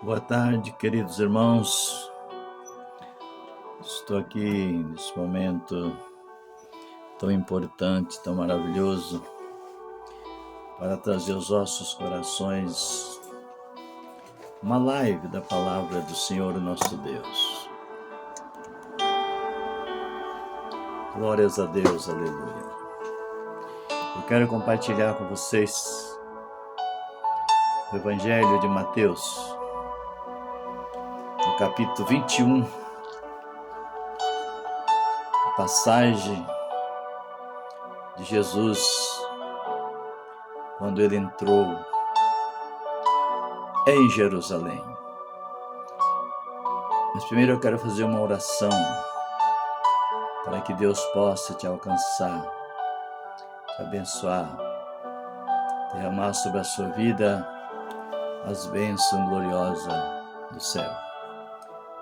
Boa tarde, queridos irmãos. Estou aqui nesse momento tão importante, tão maravilhoso, para trazer aos vossos corações uma live da palavra do Senhor nosso Deus. Glórias a Deus, aleluia. Eu quero compartilhar com vocês o Evangelho de Mateus, no capítulo 21, a passagem de Jesus quando ele entrou em Jerusalém. Mas primeiro eu quero fazer uma oração para que Deus possa te alcançar, te abençoar, derramar sobre a sua vida as bênçãos gloriosas do céu.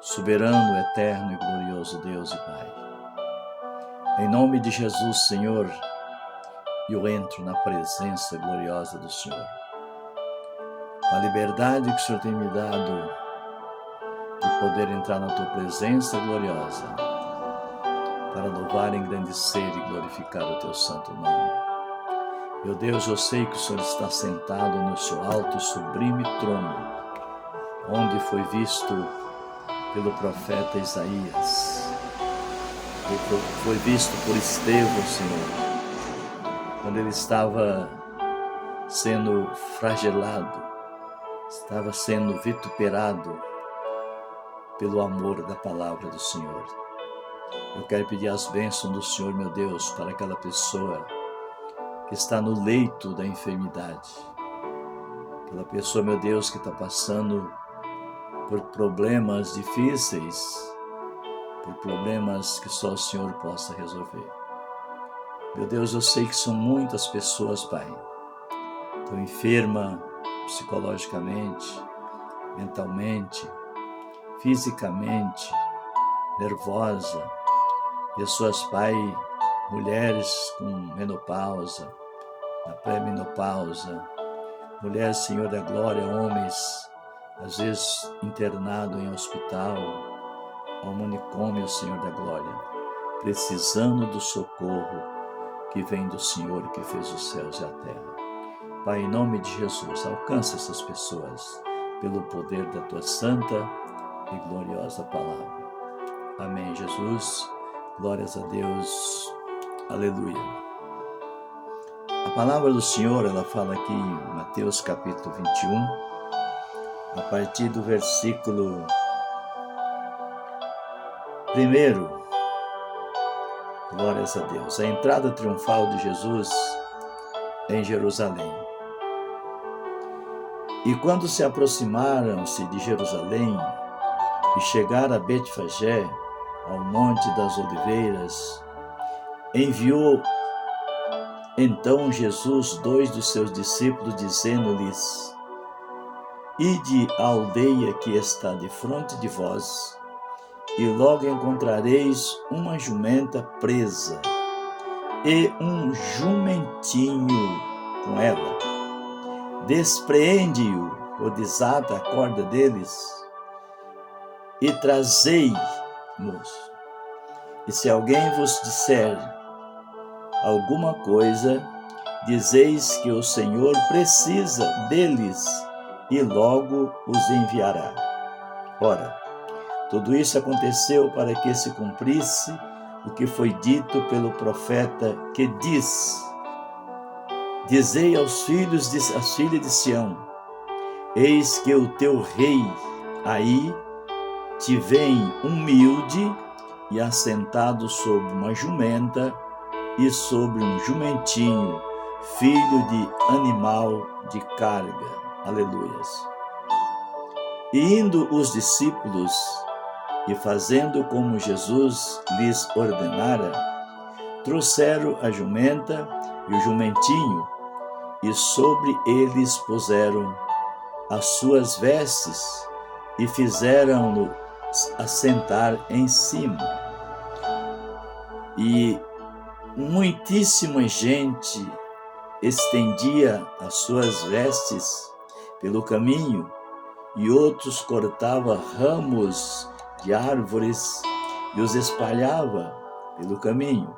Soberano, eterno e glorioso Deus e Pai, em nome de Jesus, Senhor, eu entro na presença gloriosa do Senhor. A liberdade que o Senhor tem me dado de poder entrar na Tua presença gloriosa para louvar, engrandecer e glorificar o Teu santo nome. Meu Deus, eu sei que o Senhor está sentado no seu alto e sublime trono, onde foi visto pelo profeta Isaías, foi visto por Estevão, Senhor, quando ele estava sendo flagelado, estava sendo vituperado pelo amor da palavra do Senhor. Eu quero pedir as bênçãos do Senhor, meu Deus, para aquela pessoa que está no leito da enfermidade, aquela pessoa, meu Deus, que está passando por problemas difíceis, por problemas que só o Senhor possa resolver. Meu Deus, eu sei que são muitas pessoas, Pai, estão enfermas psicologicamente, mentalmente, fisicamente, nervosa, pessoas, Pai, mulheres com menopausa, na pré-menopausa, mulheres, Senhor da glória, homens, às vezes internado em hospital, ao manicômio, Senhor da glória, precisando do socorro que vem do Senhor que fez os céus e a terra. Pai, em nome de Jesus, alcança essas pessoas pelo poder da Tua santa e gloriosa palavra. Amém, Jesus. Glórias a Deus. Aleluia. A palavra do Senhor, ela fala aqui em Mateus capítulo 21, a partir do versículo 1. Glórias a Deus. A entrada triunfal de Jesus em Jerusalém. E quando se aproximaram-se de Jerusalém e chegaram a Betfagé, ao Monte das Oliveiras, enviou então Jesus 2 dos seus discípulos, dizendo-lhes: Ide à aldeia que está defronte de vós, e logo encontrareis uma jumenta presa, e um jumentinho com ela. Despreende-o, ou desata a corda deles, e trazei-mos. E se alguém vos disser alguma coisa, dizeis que o Senhor precisa deles, e logo os enviará. Ora, tudo isso aconteceu para que se cumprisse o que foi dito pelo profeta, que diz: Dizei às filhas de Sião: Eis que o teu rei aí te vem humilde e assentado sobre uma jumenta e sobre um jumentinho, filho de animal de carga. Aleluias. E indo os discípulos e fazendo como Jesus lhes ordenara, trouxeram a jumenta e o jumentinho, e sobre eles puseram as suas vestes e fizeram-no assentar em cima. E muitíssima gente estendia as suas vestes pelo caminho, e outros cortava ramos de árvores e os espalhava pelo caminho.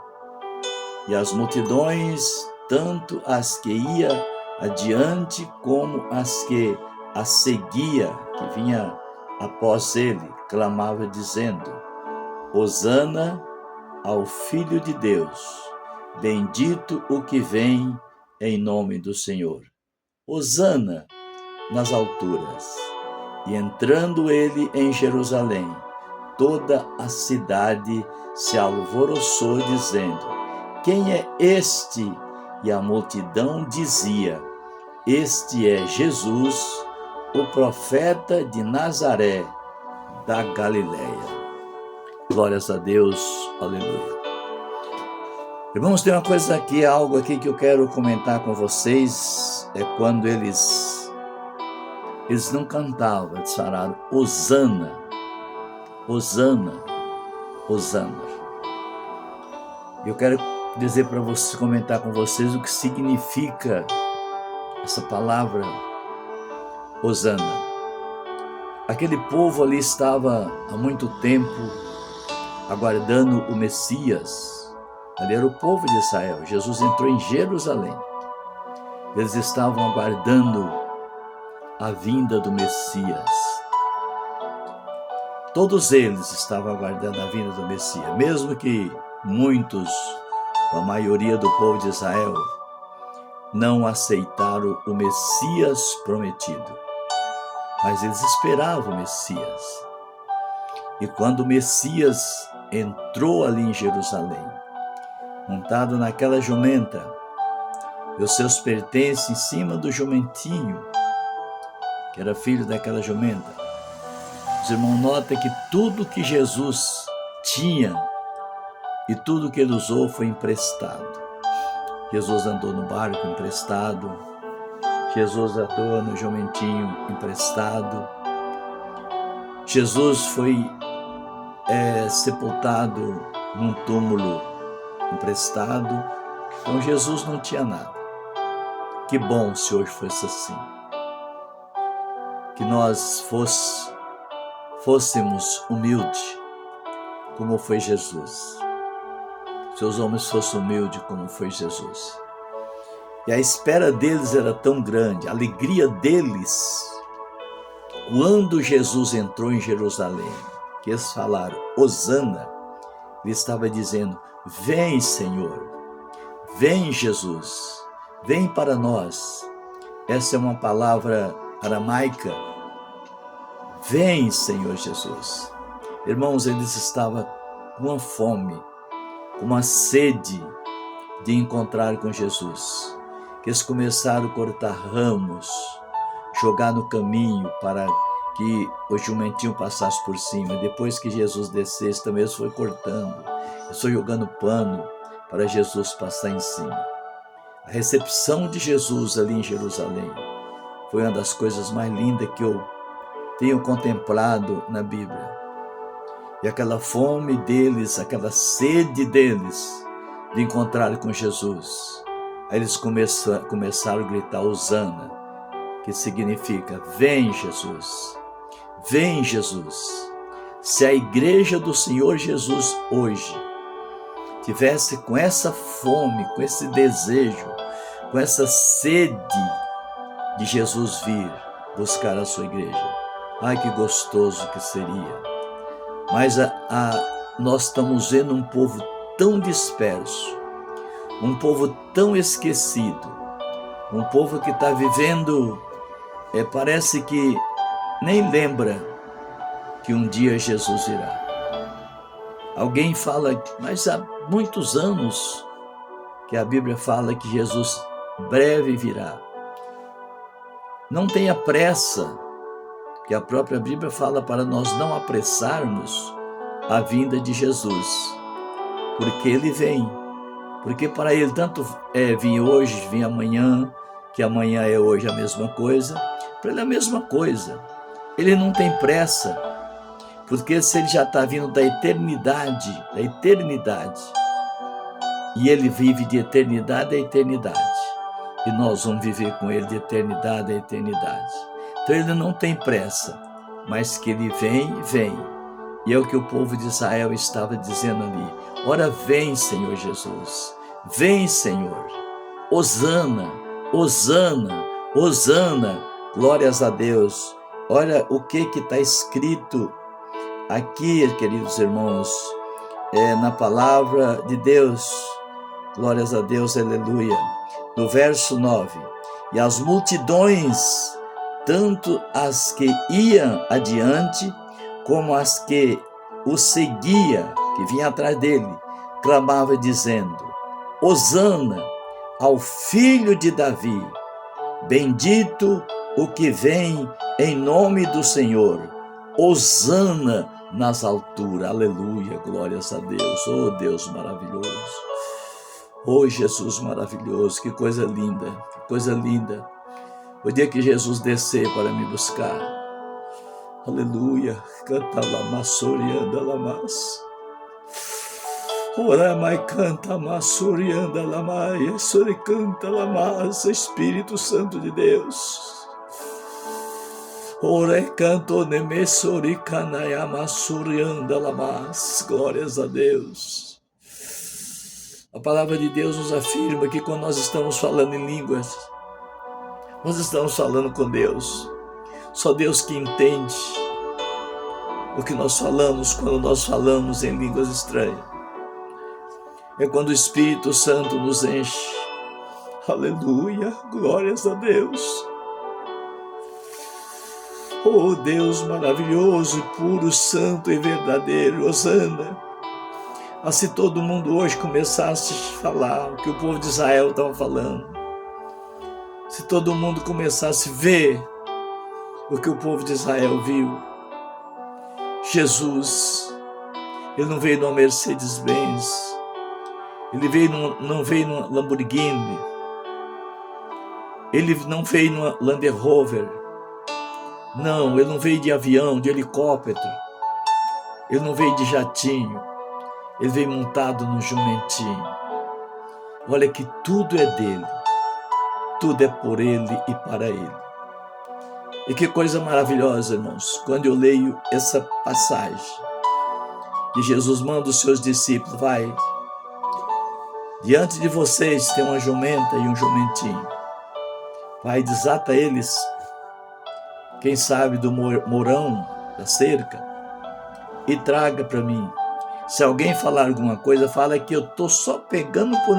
E as multidões, tanto as que ia adiante como as que a seguia, que vinha após ele, clamava dizendo: Hosana ao Filho de Deus, bendito o que vem em nome do Senhor. Hosana nas alturas. E entrando ele em Jerusalém, toda a cidade se alvoroçou, dizendo: Quem é este? E a multidão dizia: Este é Jesus, o profeta de Nazaré, da Galileia. Glórias a Deus, aleluia. Irmãos, tem uma coisa aqui, algo aqui que eu quero comentar com vocês, é quando eles não cantavam, eles falaram Hosana, Hosana, Hosana. Eu quero dizer para vocês, comentar com vocês o que significa essa palavra Hosana. Aquele povo ali estava há muito tempo aguardando o Messias. Ali era o povo de Israel. Jesus entrou em Jerusalém. Eles estavam aguardando a vinda do Messias. Todos eles estavam aguardando a vinda do Messias, mesmo que muitos, a maioria do povo de Israel, não aceitaram o Messias prometido. Mas eles esperavam o Messias. E quando o Messias entrou ali em Jerusalém, montado naquela jumenta, e os seus pertences em cima do jumentinho, que era filho daquela jumenta, os irmãos notam que tudo que Jesus tinha e tudo que ele usou foi emprestado. Jesus andou no barco emprestado, Jesus andou no jumentinho emprestado, Jesus foi sepultado num túmulo emprestado. Então Jesus não tinha nada. Que bom se hoje fosse assim. Que nós fôssemos humildes, como foi Jesus. Se os homens fossem humildes, como foi Jesus. E a espera deles era tão grande, a alegria deles, quando Jesus entrou em Jerusalém, que eles falaram, Hosana, ele estava dizendo, vem Senhor, vem Jesus, vem para nós. Essa é uma palavra aramaica, vem Senhor Jesus. Irmãos, eles estavam com uma fome, com uma sede de encontrar com Jesus, que eles começaram a cortar ramos, jogar no caminho para que o jumentinho passasse por cima. Depois que Jesus descesse, também eles foram cortando, eles foram jogando pano para Jesus passar em cima. A recepção de Jesus ali em Jerusalém foi uma das coisas mais lindas que eu tenho contemplado na Bíblia. E aquela fome deles, aquela sede deles de encontrar com Jesus. Aí eles começaram a gritar Hosana, que significa vem Jesus, vem Jesus. Se a igreja do Senhor Jesus hoje tivesse com essa fome, com esse desejo, com essa sede de Jesus vir buscar a sua igreja, ai que gostoso que seria. Mas nós estamos vendo um povo tão disperso, um povo tão esquecido, um povo que está vivendo, parece que nem lembra que um dia Jesus irá. Alguém fala, mas há muitos anos que a Bíblia fala que Jesus breve virá. Não tenha pressa, que a própria Bíblia fala para nós não apressarmos a vinda de Jesus, porque Ele vem. Porque para Ele tanto vir hoje, vir amanhã, que amanhã é hoje a mesma coisa, para Ele é a mesma coisa. Ele não tem pressa, porque se Ele já está vindo da eternidade, e Ele vive de eternidade a eternidade, e nós vamos viver com Ele de eternidade a eternidade. Então ele não tem pressa, mas que ele vem, vem. E é o que o povo de Israel estava dizendo ali. Ora, vem, Senhor Jesus. Vem, Senhor. Hosana, Hosana, Hosana. Glórias a Deus. Olha o que está escrito aqui, queridos irmãos, na palavra de Deus. Glórias a Deus, aleluia. No verso 9. E as multidões, tanto as que iam adiante, como as que o seguia, que vinha atrás dele, clamava dizendo: Hosana ao filho de Davi, bendito o que vem em nome do Senhor, Hosana nas alturas, aleluia, glórias a Deus, oh Deus maravilhoso, oh Jesus maravilhoso, que coisa linda, que coisa linda, o dia que Jesus descer para me buscar, aleluia, canta lama, sorianda lamas, ora mai canta masurianda lamai, sori canta lamas, Espírito Santo de Deus. Ora canto neme sori canayama surianda lamas, glórias a Deus. A palavra de Deus nos afirma que quando nós estamos falando em línguas, nós estamos falando com Deus. Só Deus que entende o que nós falamos quando nós falamos em línguas estranhas. É quando o Espírito Santo nos enche. Aleluia, glórias a Deus. Oh Deus maravilhoso, puro, santo e verdadeiro, Hosana. Mas se todo mundo hoje começasse a falar o que o povo de Israel estava falando, se todo mundo começasse a ver o que o povo de Israel viu, Jesus, ele não veio numa Mercedes-Benz, ele não veio numa Lamborghini, ele não veio numa Land Rover, não, ele não veio de avião, de helicóptero, ele não veio de jatinho, ele veio montado num jumentinho. Olha que tudo é dele, tudo é por ele e para ele. E que coisa maravilhosa, irmãos, quando eu leio essa passagem, que Jesus manda os seus discípulos, vai, diante de vocês tem uma jumenta e um jumentinho, vai, desata eles, quem sabe do morão, da cerca, e traga para mim. Se alguém falar alguma coisa, fala que eu estou só pegando por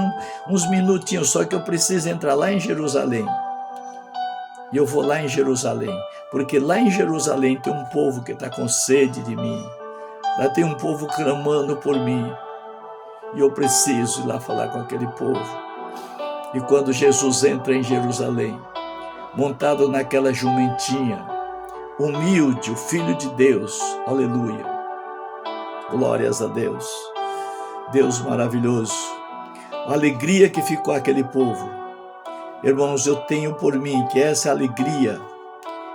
uns minutinhos, só que eu preciso entrar lá em Jerusalém. E eu vou lá em Jerusalém, porque lá em Jerusalém tem um povo que está com sede de mim. Lá tem um povo clamando por mim. E eu preciso ir lá falar com aquele povo. E quando Jesus entra em Jerusalém, montado naquela jumentinha, humilde, o Filho de Deus, aleluia, glórias a Deus, Deus maravilhoso, a alegria que ficou aquele povo, irmãos, eu tenho por mim que essa alegria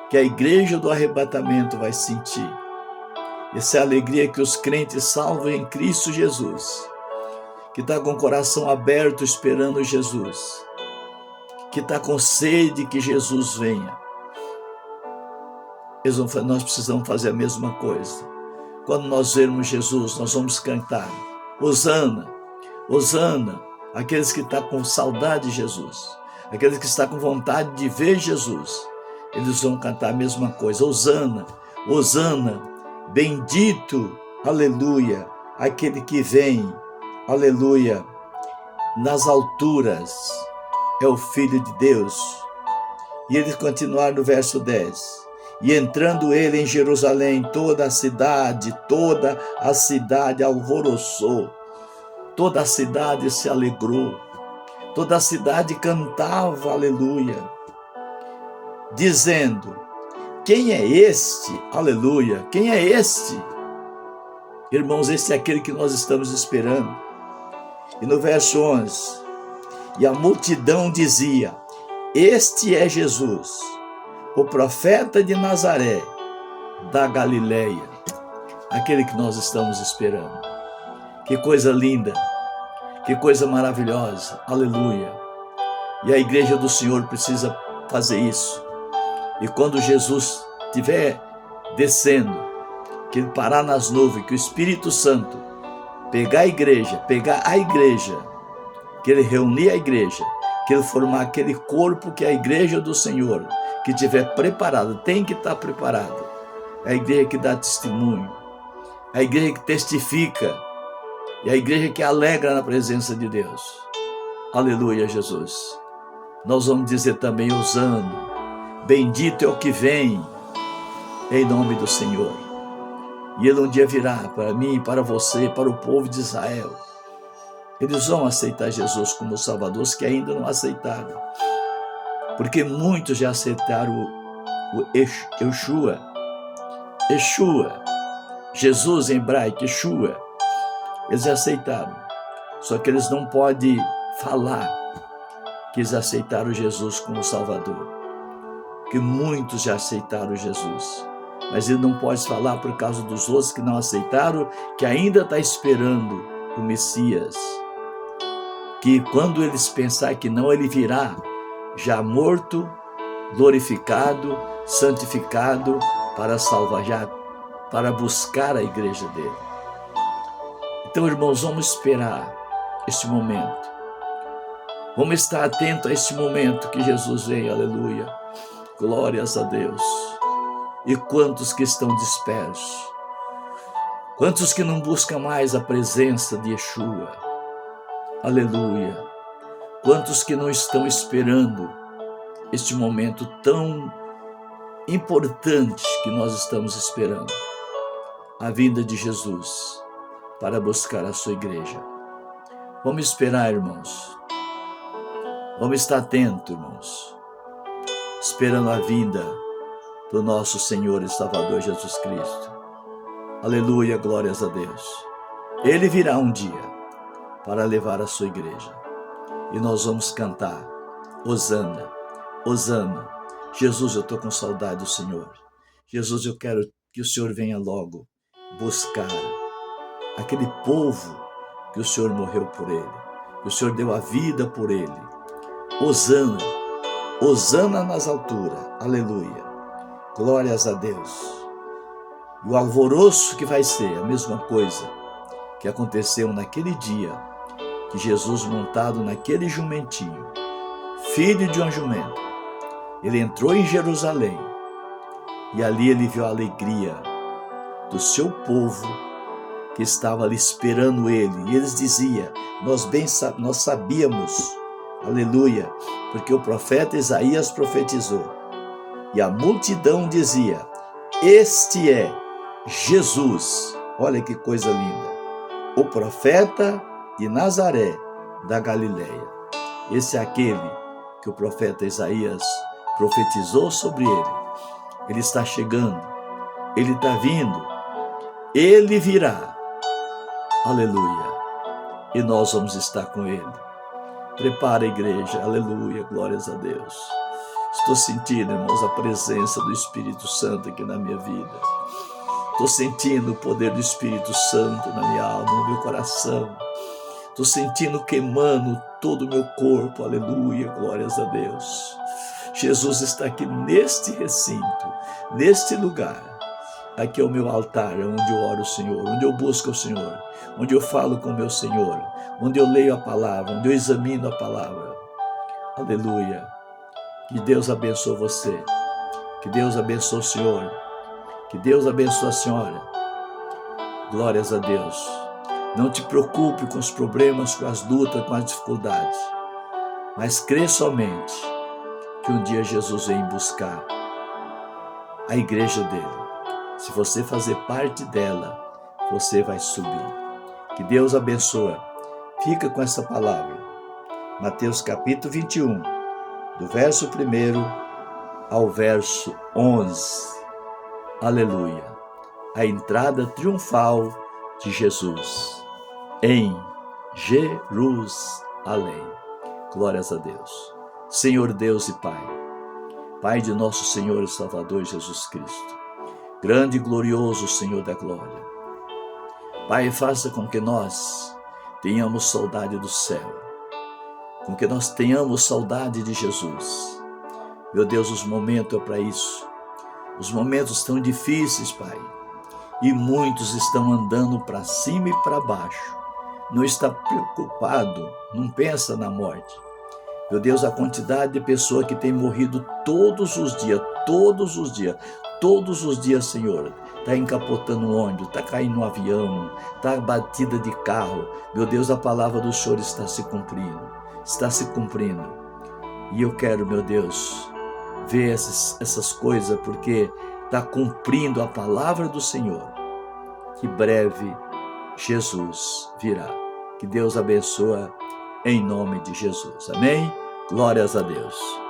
que a igreja do arrebatamento vai sentir, essa é a alegria que os crentes salvos em Cristo Jesus, que está com o coração aberto esperando Jesus, que está com sede que Jesus venha. Nós precisamos fazer a mesma coisa. Quando nós vermos Jesus, nós vamos cantar Hosana, Hosana. Aqueles que estão com saudade de Jesus, aqueles que estão com vontade de ver Jesus, eles vão cantar a mesma coisa. Hosana, Hosana, bendito, aleluia, aquele que vem, aleluia, nas alturas, é o Filho de Deus. E eles continuaram no verso 10. E entrando ele em Jerusalém, toda a cidade alvoroçou, toda a cidade se alegrou, toda a cidade cantava, aleluia, dizendo, quem é este? Aleluia, quem é este? Irmãos, esse é aquele que nós estamos esperando. E no verso 11, e a multidão dizia, este é Jesus, o profeta de Nazaré, da Galileia, aquele que nós estamos esperando. Que coisa linda, que coisa maravilhosa, aleluia. E a igreja do Senhor precisa fazer isso, E quando Jesus estiver descendo, que ele parar nas nuvens, que o Espírito Santo pegar a igreja, que ele reunir a igreja, que ele formar aquele corpo que é a igreja do Senhor, que estiver preparado, tem que estar preparado. É a igreja que dá testemunho, é a igreja que testifica, e a igreja que alegra na presença de Deus. Aleluia, Jesus. Nós vamos dizer também, usando, bendito é o que vem, em nome do Senhor. E ele um dia virá para mim, para você, para o povo de Israel. Eles vão aceitar Jesus como Salvador, os que ainda não aceitaram. Porque muitos já aceitaram o Yeshua. Jesus em hebraico, Yeshua. Eles aceitaram. Só que eles não podem falar que eles aceitaram Jesus como Salvador. Porque muitos já aceitaram Jesus. Mas ele não pode falar por causa dos outros que não aceitaram, que ainda está esperando o Messias. Que quando eles pensarem que não, ele virá já morto, glorificado, santificado, para salvar, já para buscar a igreja dele. Então, irmãos, vamos esperar este momento. Vamos estar atentos a este momento que Jesus vem, aleluia. Glórias a Deus. E quantos que estão dispersos? Quantos que não buscam mais a presença de Yeshua? Aleluia. Quantos que não estão esperando este momento tão importante que nós estamos esperando? A vinda de Jesus para buscar a sua igreja. Vamos esperar, irmãos. Vamos estar atentos, irmãos. Esperando a vinda do nosso Senhor e Salvador Jesus Cristo. Aleluia, glórias a Deus. Ele virá um dia para levar a sua igreja. E nós vamos cantar, Hosana, Hosana. Jesus, eu estou com saudade do Senhor. Jesus, eu quero que o Senhor venha logo buscar aquele povo que o Senhor morreu por ele, que o Senhor deu a vida por ele. Hosana, Hosana nas alturas, aleluia. Glórias a Deus. E o alvoroço que vai ser a mesma coisa que aconteceu naquele dia, que Jesus montado naquele jumentinho, filho de um jumento, ele entrou em Jerusalém e ali ele viu a alegria do seu povo que estava ali esperando ele. E eles diziam, nós sabíamos, aleluia, porque o profeta Isaías profetizou. E a multidão dizia, este é Jesus, olha que coisa linda, o profeta de Nazaré da Galileia. Esse é aquele que o profeta Isaías profetizou sobre ele. Ele está chegando, ele está vindo, ele virá, aleluia, e nós vamos estar com ele. Prepara a igreja, aleluia, glórias a Deus. Estou sentindo, irmãos, a presença do Espírito Santo aqui na minha vida. Estou sentindo o poder do Espírito Santo na minha alma, no meu coração. Estou sentindo queimando todo o meu corpo, aleluia, glórias a Deus. Jesus está aqui neste recinto, neste lugar. Aqui é o meu altar, onde eu oro o Senhor, onde eu busco o Senhor, onde eu falo com o meu Senhor, onde eu leio a palavra, onde eu examino a palavra. Aleluia. Que Deus abençoe você. Que Deus abençoe o Senhor. Que Deus abençoe a senhora. Glórias a Deus. Não te preocupe com os problemas, com as lutas, com as dificuldades. Mas crê somente que um dia Jesus vem buscar a igreja dele. Se você fazer parte dela, você vai subir. Que Deus abençoe. Fica com essa palavra. Mateus capítulo 21, do verso 1 ao verso 11. Aleluia. A entrada triunfal de Jesus em Jerusalém. Glórias a Deus. Senhor Deus e Pai, Pai de nosso Senhor e Salvador Jesus Cristo, grande e glorioso Senhor da glória. Pai, faça com que nós tenhamos saudade do céu, com que nós tenhamos saudade de Jesus, Meu Deus, os momentos é para isso. Os momentos estão difíceis, Pai. E muitos estão andando para cima e para baixo. Não está preocupado, não pensa na morte. Meu Deus, a quantidade de pessoas que tem morrido todos os dias, Senhor. Está encapotando um ônibus, está caindo um avião, está batida de carro. Meu Deus, a palavra do Senhor está se cumprindo. E eu quero, meu Deus, ver essas coisas, porque está cumprindo a palavra do Senhor, que breve Jesus virá. Que Deus abençoe em nome de Jesus. Amém? Glórias a Deus.